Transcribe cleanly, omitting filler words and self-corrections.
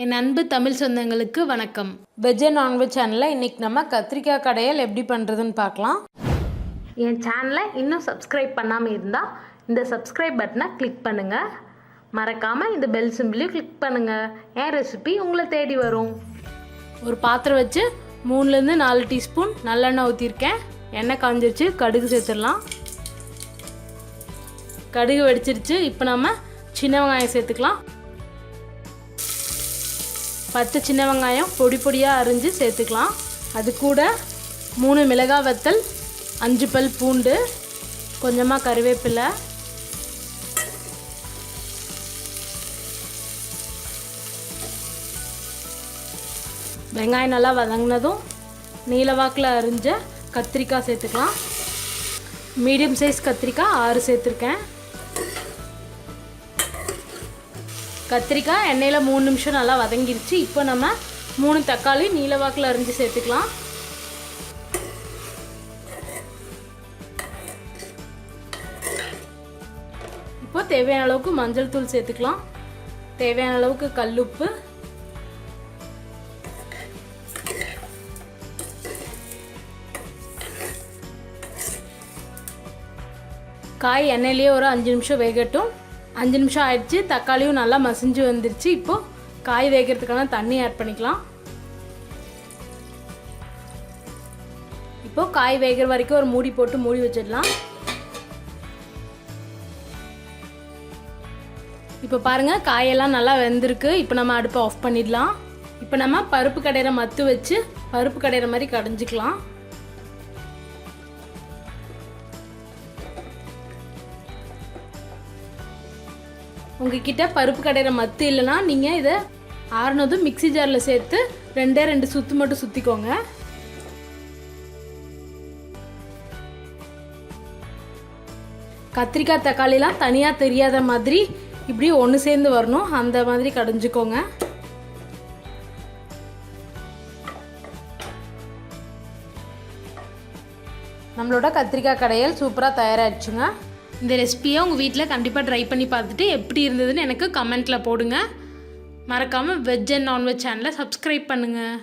என் அன்பு தமிழ் சொந்தங்களுக்கு வணக்கம். வெஜ் அண்ட் நான்வெஜ் சேனலில் இன்றைக்கி நம்ம கத்திரிக்காய் கடையல் எப்படி பண்ணுறதுன்னு பார்க்கலாம். என் சேனலை இன்னும் சப்ஸ்கிரைப் பண்ணாமல் இருந்தால் இந்த சப்ஸ்கிரைப் பட்டனை கிளிக் பண்ணுங்கள். மறக்காமல் இந்த பெல் சிம்பிளையும் கிளிக் பண்ணுங்கள். என் ரெசிபி உங்களை தேடி வரும். ஒரு பாத்திரம் வச்சு 3-4 டீஸ்பூன் நல்லெண்ணெய் ஊற்றிருக்கேன். எண்ணெய் காஞ்சிருச்சு. கடுகு சேர்த்துடலாம். கடுகு வெடிச்சிருச்சு. இப்போ நம்ம சின்ன வெங்காயம் சேர்த்துக்கலாம். 10 சின்ன வெங்காயம் பொடி பொடியாக அரிஞ்சு சேர்த்துக்கலாம். அது கூட 3 மிளகாய் வத்தல், 5 பல் பூண்டு, கொஞ்சமாக கருவேப்பிலை, வெங்காயம் நல்லா வதங்கினதும் நீலவாக்கில் அரிஞ்ச கத்திரிக்காய் சேர்த்துக்கலாம். மீடியம் சைஸ் கத்திரிக்காய் 6 சேர்த்துருக்கேன். கத்திரிக்காய் எண்ணெயில் 3 நிமிஷம் நல்லா வதங்கிருச்சு. இப்போ நம்ம 3 தக்காளி நீலவாக்கில் அரிஞ்சு சேர்த்துக்கலாம். இப்போ தேவையான அளவுக்கு மஞ்சள் தூள் சேர்த்துக்கலாம். தேவையான அளவுக்கு கல்லுப்பு, காய் எண்ணெயிலேயே ஒரு 5 நிமிஷம் வேகட்டும். 5 நிமிஷம் ஆயிடுச்சு. தக்காளியும் நல்லா மசிஞ்சு வந்துருச்சு. இப்போது காய் வேகிறதுக்கான தண்ணி ஆட் பண்ணிக்கலாம். இப்போது காய் வேகிற வரைக்கும் ஒரு மூடி போட்டு மூடி வச்சிடலாம். இப்போ பாருங்கள், காயெல்லாம் நல்லா வெந்திருக்கு. இப்போ நம்ம அடுப்பை ஆஃப் பண்ணிடலாம். இப்போ நம்ம பருப்பு கடையிற மத்து வச்சு பருப்பு கடையிற மாதிரி கடைஞ்சிக்கலாம். உங்ககிட்ட பருப்பு கடையிற மத்து இல்லைன்னா நீங்கள் இதை ஆறுனதும் மிக்சி ஜாரில் சேர்த்து 2 சுற்று மட்டும் சுற்றிக்கோங்க. கத்திரிக்காய் தக்காளிலாம் தனியாக தெரியாத மாதிரி இப்படி ஒன்று சேர்ந்து வரணும். அந்த மாதிரி கடைஞ்சிக்கோங்க. நம்மளோட கத்திரிக்காய் கடையல் சூப்பராக தயாராகிடுச்சுங்க. இந்த ரெசிபியை உங்கள் வீட்டில் கண்டிப்பாக ட்ரை பண்ணி பார்த்துட்டு எப்படி இருந்ததுன்னு எனக்கு கமெண்ட்டில் போடுங்க. மறக்காமல் வெஜ் அண்ட் நான்வெஜ் சேனலை சப்ஸ்கிரைப் பண்ணுங்கள்.